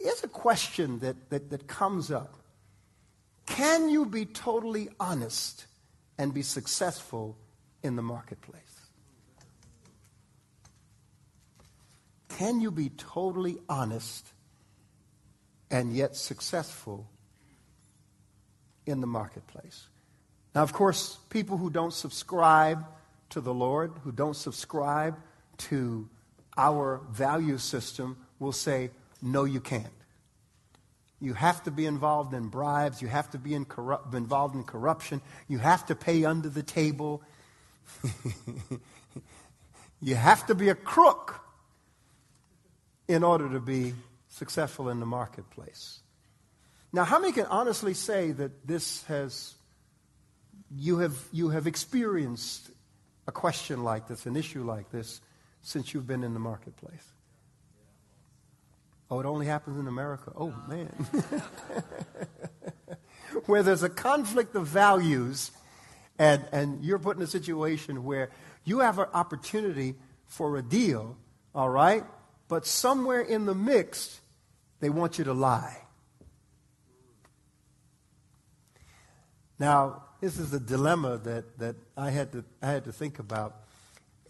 here's a question that comes up. Can you be totally honest and be successful in the marketplace? Can you be totally honest and yet successful in the marketplace? Now, of course, people who don't subscribe to the Lord, who don't subscribe to our value system will say, no, you can't. You have to be involved in bribes. You have to be involved in corruption. You have to pay under the table. You have to be a crook in order to be successful in the marketplace. Now, how many can honestly say that you have experienced a question like this, an issue like this, since you've been in the marketplace? Oh, it only happens in America. Oh, man. Where there's a conflict of values, and you're put in a situation where you have an opportunity for a deal, all right? But somewhere in the mix, they want you to lie. Now, this is a dilemma that I had to think about.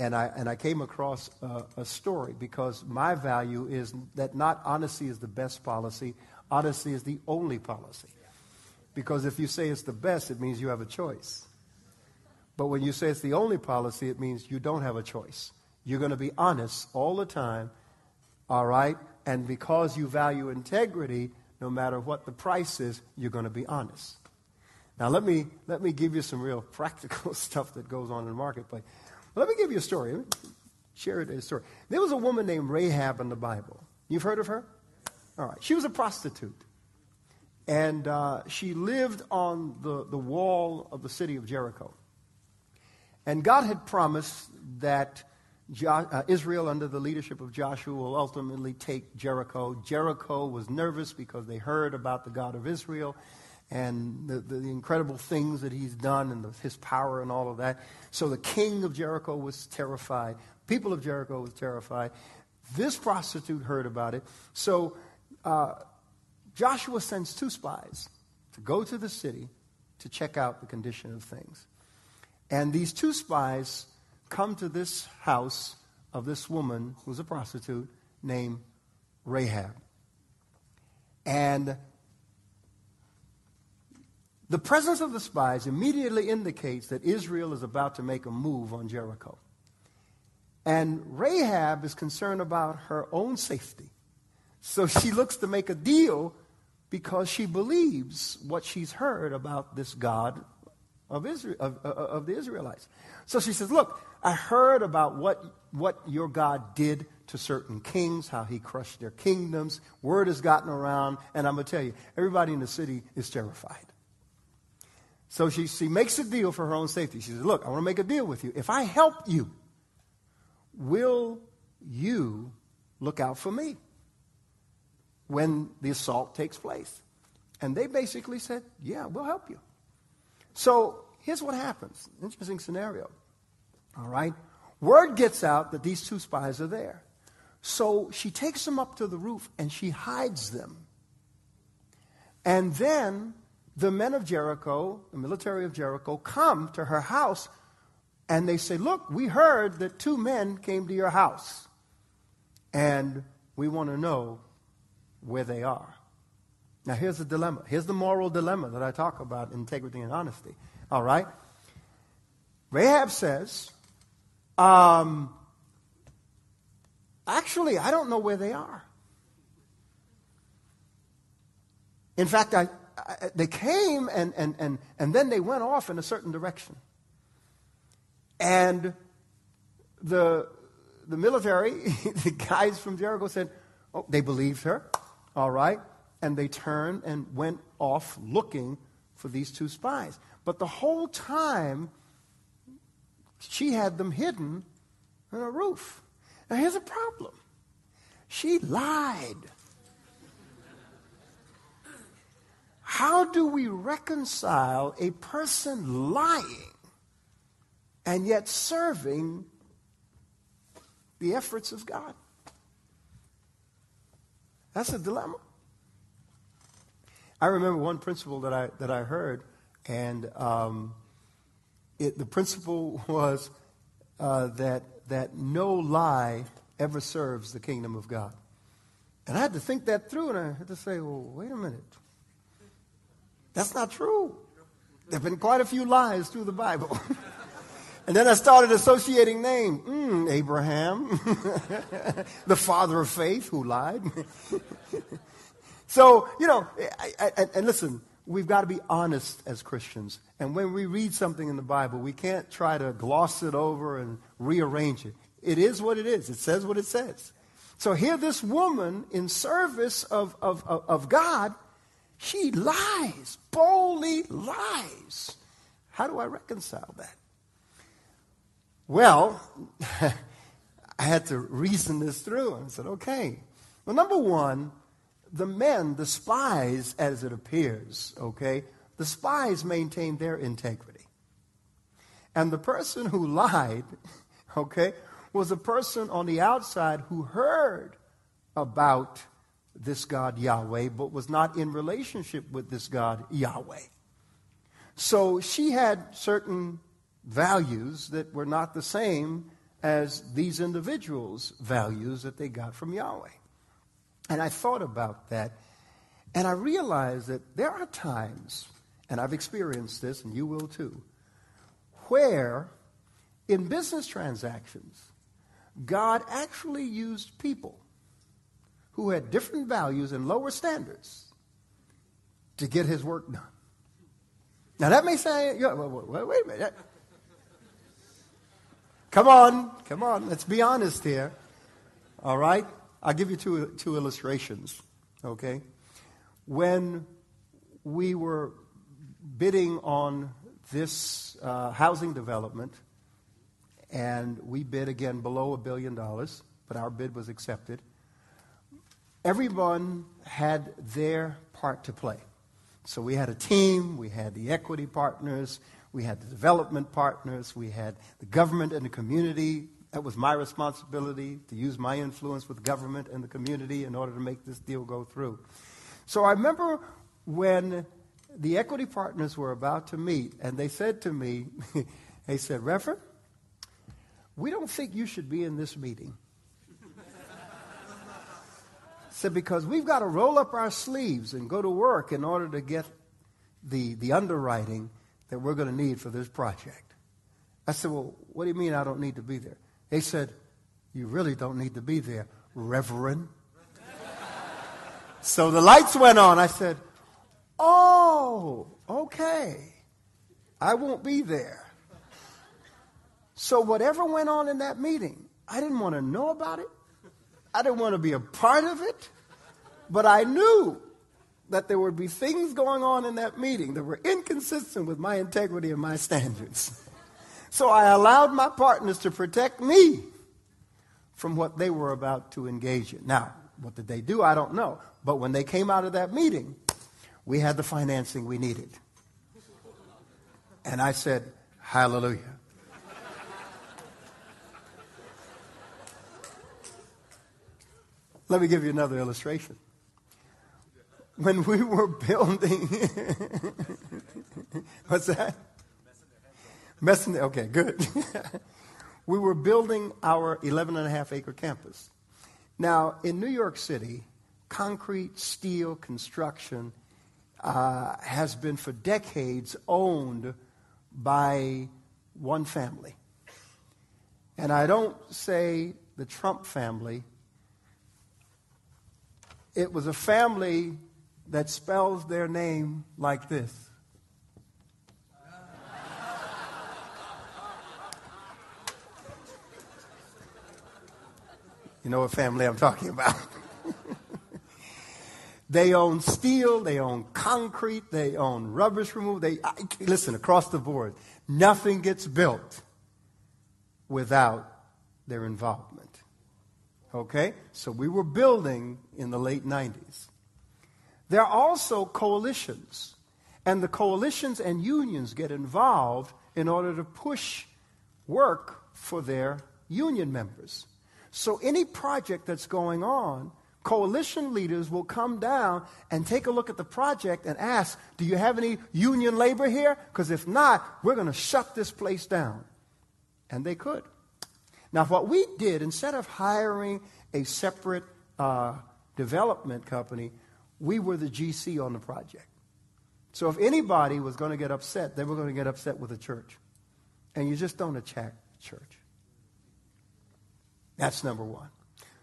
And I came across a story, because my value is that not honesty is the best policy. Honesty is the only policy. Because if you say it's the best, it means you have a choice. But when you say it's the only policy, it means you don't have a choice. You're going to be honest all the time, all right? And because you value integrity, no matter what the price is, you're going to be honest. Now, let me give you some real practical stuff that goes on in the marketplace. Let me give you a story. Let me share a story. There was a woman named Rahab in the Bible. You've heard of her? All right. She was a prostitute. And she lived on the wall of the city of Jericho. And God had promised that Israel, under the leadership of Joshua, will ultimately take Jericho. Jericho was nervous because they heard about the God of Israel and the incredible things that he's done, and his power and all of that. So the king of Jericho was terrified. People of Jericho was terrified. This prostitute heard about it. So Joshua sends 2 spies to go to the city to check out the condition of things. And these 2 spies come to this house of this woman who's a prostitute named Rahab. And the presence of the spies immediately indicates that Israel is about to make a move on Jericho. And Rahab is concerned about her own safety. So she looks to make a deal because she believes what she's heard about this God of Israel, of the Israelites. So she says, look, I heard about what your God did to certain kings, how he crushed their kingdoms. Word has gotten around, and I'm going to tell you, everybody in the city is terrified. So she makes a deal for her own safety. She says, look, I want to make a deal with you. If I help you, will you look out for me when the assault takes place? And they basically said, yeah, we'll help you. So here's what happens. Interesting scenario. All right. Word gets out that these 2 spies are there. So she takes them up to the roof and she hides them. And then the men of Jericho, the military of Jericho, come to her house and they say, look, we heard that 2 men came to your house and we want to know where they are. Now here's the dilemma. Here's the moral dilemma that I talk about, integrity and honesty. All right? Rahab says, actually, I don't know where they are. In fact, they came and then they went off in a certain direction. And the military, the guys from Jericho said, oh, they believed her, all right, and they turned and went off looking for these 2 spies. But the whole time, she had them hidden on a roof. Now, here's a problem. She lied. How do we reconcile a person lying and yet serving the efforts of God? That's a dilemma. I remember one principle that I heard, and the principle was that no lie ever serves the kingdom of God. And I had to think that through, and I had to say, well, wait a minute. That's not true. There have been quite a few lies through the Bible. And then I started associating names. Abraham, the father of faith who lied. So, and listen, we've got to be honest as Christians. And when we read something in the Bible, we can't try to gloss it over and rearrange it. It is what it is. It says what it says. So here this woman, in service of God, she lies, boldly lies. How do I reconcile that? Well, I had to reason this through. And I said, okay. Well, number one, the men, the spies, as it appears, okay, the spies maintained their integrity. And the person who lied, okay, was a person on the outside who heard about this God Yahweh, but was not in relationship with this God Yahweh. So she had certain values that were not the same as these individuals' values that they got from Yahweh. And I thought about that, and I realized that there are times, and I've experienced this, and you will too, where in business transactions, God actually used people who had different values and lower standards to get his work done. Now that may say, wait a minute. Come on, let's be honest here. All right? I'll give you two illustrations, okay? When we were bidding on this housing development, and we bid again below $1 billion, but our bid was accepted, everyone had their part to play. So we had a team, we had the equity partners, we had the development partners, we had the government and the community. That was my responsibility, to use my influence with government and the community in order to make this deal go through. So I remember when the equity partners were about to meet, and they said to me, they said, Reverend, we don't think you should be in this meeting. Said, because we've got to roll up our sleeves and go to work in order to get the underwriting that we're going to need for this project. I said, well, what do you mean I don't need to be there? They said, you really don't need to be there, Reverend. So the lights went on. I said, oh, okay. I won't be there. So whatever went on in that meeting, I didn't want to know about it. I didn't want to be a part of it. But I knew that there would be things going on in that meeting that were inconsistent with my integrity and my standards. So I allowed my partners to protect me from what they were about to engage in. Now, what did they do? I don't know. But when they came out of that meeting, we had the financing we needed. And I said, hallelujah. Let me give you another illustration. When we were building, what's that? Okay, good. We were building our 11.5-acre campus. Now, in New York City, concrete, steel construction has been for decades owned by one family. And I don't say the Trump family. It was a family that spells their name like this. You know what family I'm talking about. They own steel, they own concrete, they own rubbish removal. Listen, across the board, nothing gets built without their involvement. Okay? So we were building in the late 90s. There are also coalitions, and the coalitions and unions get involved in order to push work for their union members. So any project that's going on coalition leaders will come down and take a look at the project and ask, do you have any union labor here? Because if not, we're going to shut this place down. And they could. Now, what we did, instead of hiring a separate development company, we were the GC on the project. So if anybody was going to get upset, they were going to get upset with the church. And you just don't attack the church. That's number one.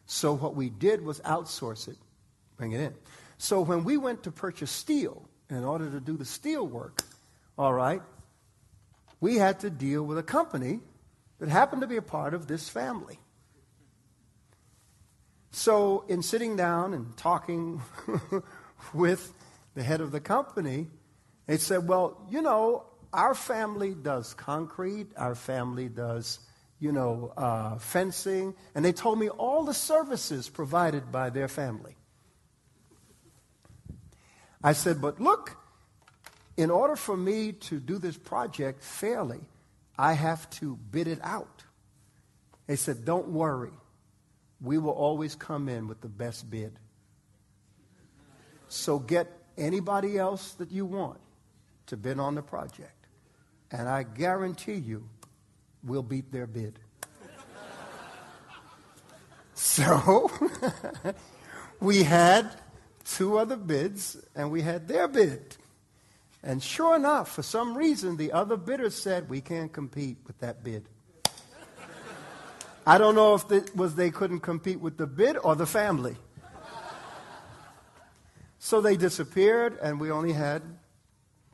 So what we did was outsource it, bring it in. So when we went to purchase steel, in order to do the steel work, all right, we had to deal with a company that happened to be a part of this family. So in sitting down and talking with the head of the company, they said, well, you know, our family does concrete, our family does, fencing, and they told me all the services provided by their family. I said, but look, in order for me to do this project fairly, I have to bid it out. They said, don't worry. We will always come in with the best bid. So get anybody else that you want to bid on the project. And I guarantee you, we'll beat their bid. So we had two other bids, and we had their bid. And sure enough, for some reason, the other bidder said, we can't compete with that bid. I don't know if it was they couldn't compete with the bid or the family. So they disappeared, and we only had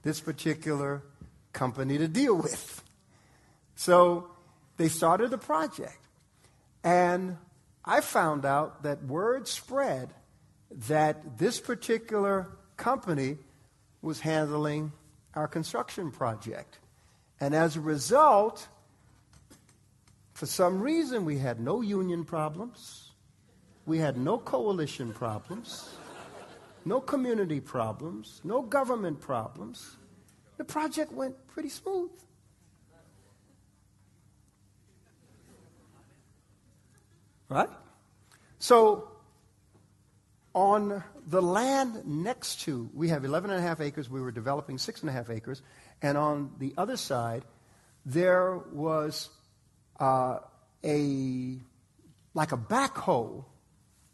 this particular company to deal with. So they started the project. And I found out that word spread that this particular company was handling our construction project. And as a result, for some reason, we had no union problems. We had no coalition problems. No community problems. No government problems. The project went pretty smooth. Right? So, on the land next to, we have 11.5 acres. We were developing 6.5 acres. And on the other side, there was like a backhoe,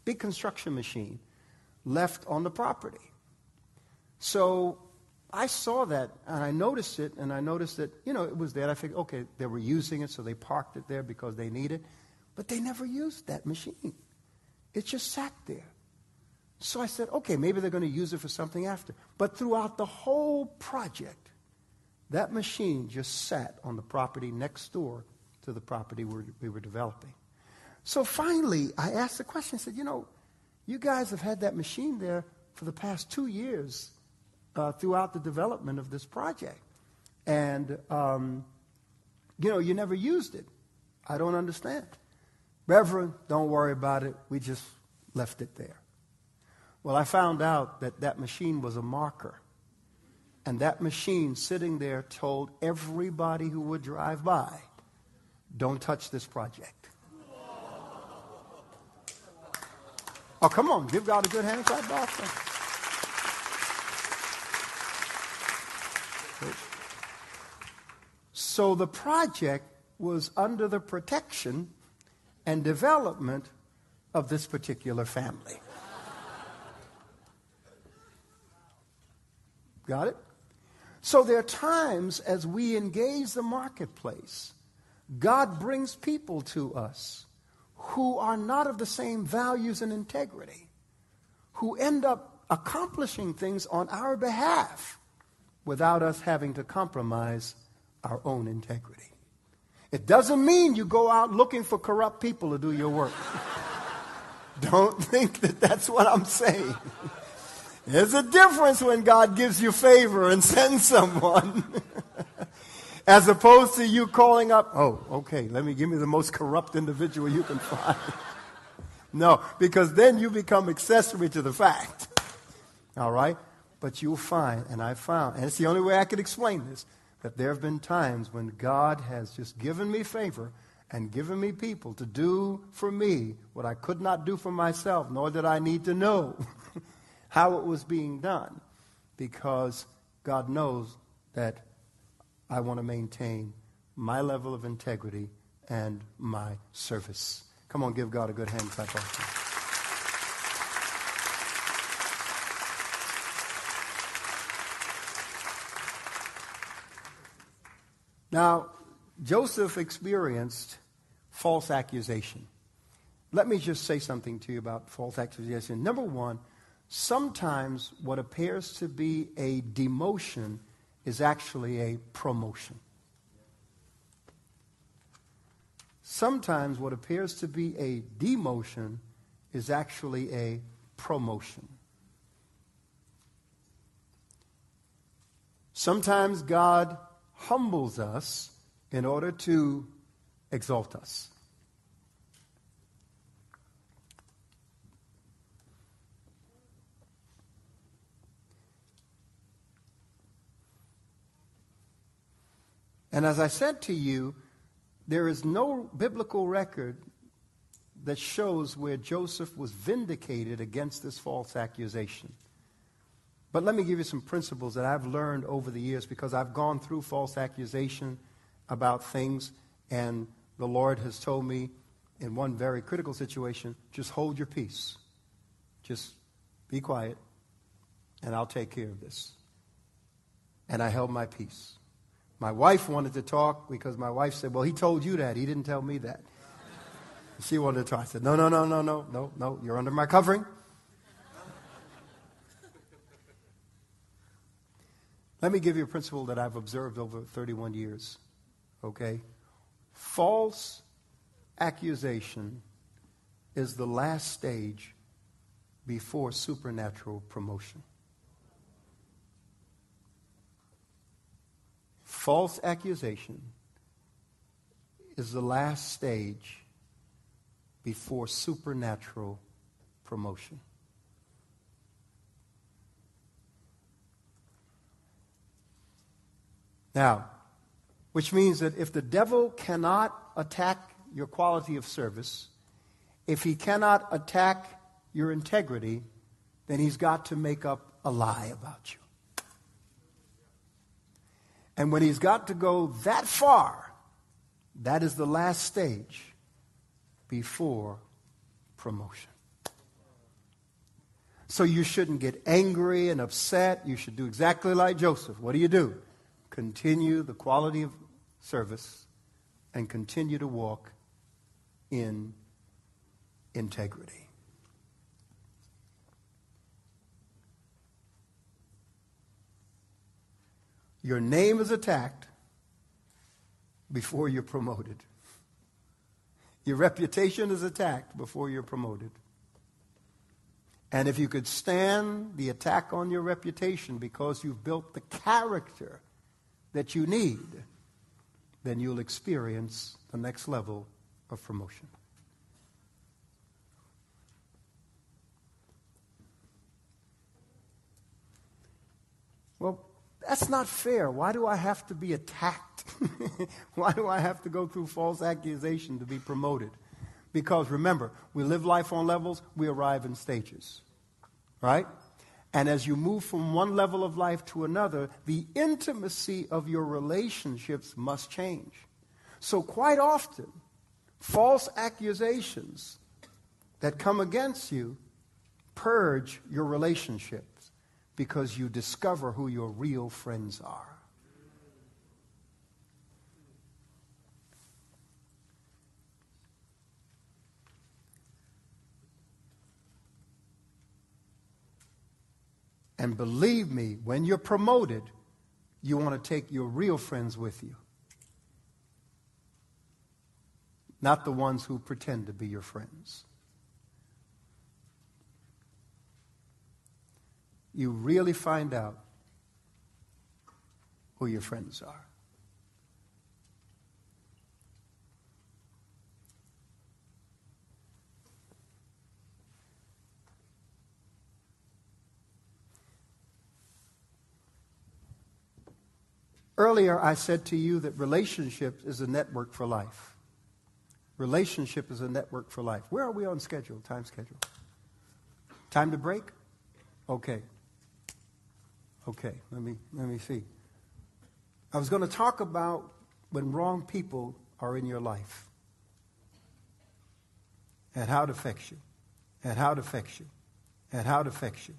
big construction machine, left on the property. So I saw that, and I noticed it, and I noticed that, it was there. I figured, okay, they were using it, so they parked it there because they need it. But they never used that machine. It just sat there. So I said, okay, maybe they're going to use it for something after. But throughout the whole project, that machine just sat on the property next door to the property we were developing. So finally, I asked the question, I said, you guys have had that machine there for the past 2 years throughout the development of this project. And, you never used it. I don't understand. Reverend, don't worry about it. We just left it there. Well, I found out that that machine was a marker. And that machine sitting there told everybody who would drive by, don't touch this project. Oh, come on. Give God a good hand clap, Boston. So the project was under the protection and development of this particular family. Got it? So there are times as we engage the marketplace, God brings people to us who are not of the same values and integrity, who end up accomplishing things on our behalf without us having to compromise our own integrity. It doesn't mean you go out looking for corrupt people to do your work. Don't think that that's what I'm saying. There's a difference when God gives you favor and sends someone as opposed to you calling up, oh, okay, give me the most corrupt individual you can find. No, because then you become accessory to the fact. All right? But you'll find, and I found, and it's the only way I could explain this, that there have been times when God has just given me favor and given me people to do for me what I could not do for myself, nor did I need to know how it was being done, because God knows that I want to maintain my level of integrity and my service. Come on, give God a good hand clap offering. Now, Joseph experienced false accusation. Let me just say something to you about false accusation. Number one, sometimes what appears to be a demotion is actually a promotion. Sometimes what appears to be a demotion is actually a promotion. Sometimes God humbles us in order to exalt us. And as I said to you, there is no biblical record that shows where Joseph was vindicated against this false accusation. But let me give you some principles that I've learned over the years, because I've gone through false accusation about things, and the Lord has told me in one very critical situation, just hold your peace. Just be quiet, and I'll take care of this. And I held my peace. My wife wanted to talk because my wife said, well, he told you that. He didn't tell me that. She wanted to talk. I said, no, you're under my covering. Let me give you a principle that I've observed over 31 years, okay? False accusation is the last stage before supernatural promotion. False accusation is the last stage before supernatural promotion. Now, which means that if the devil cannot attack your quality of service, if he cannot attack your integrity, then he's got to make up a lie about you. And when he's got to go that far, that is the last stage before promotion. So you shouldn't get angry and upset. You should do exactly like Joseph. What do? Continue the quality of service and continue to walk in integrity. Your name is attacked before you're promoted. Your reputation is attacked before you're promoted. And if you could stand the attack on your reputation because you've built the character that you need, then you'll experience the next level of promotion. Well, that's not fair. Why do I have to be attacked? Why do I have to go through false accusation to be promoted? Because remember, we live life on levels, we arrive in stages. Right? And as you move from one level of life to another, the intimacy of your relationships must change. So quite often, false accusations that come against you purge your relationships because you discover who your real friends are. And believe me, when you're promoted, you want to take your real friends with you. Not the ones who pretend to be your friends. You really find out who your friends are. Earlier, I said to you that relationships is a network for life. Relationship is a network for life. Where are we on schedule? Time schedule. Time to break? Okay. Okay, let me see. I was going to talk about when wrong people are in your life and how it affects you, and how it affects you, and how it affects you.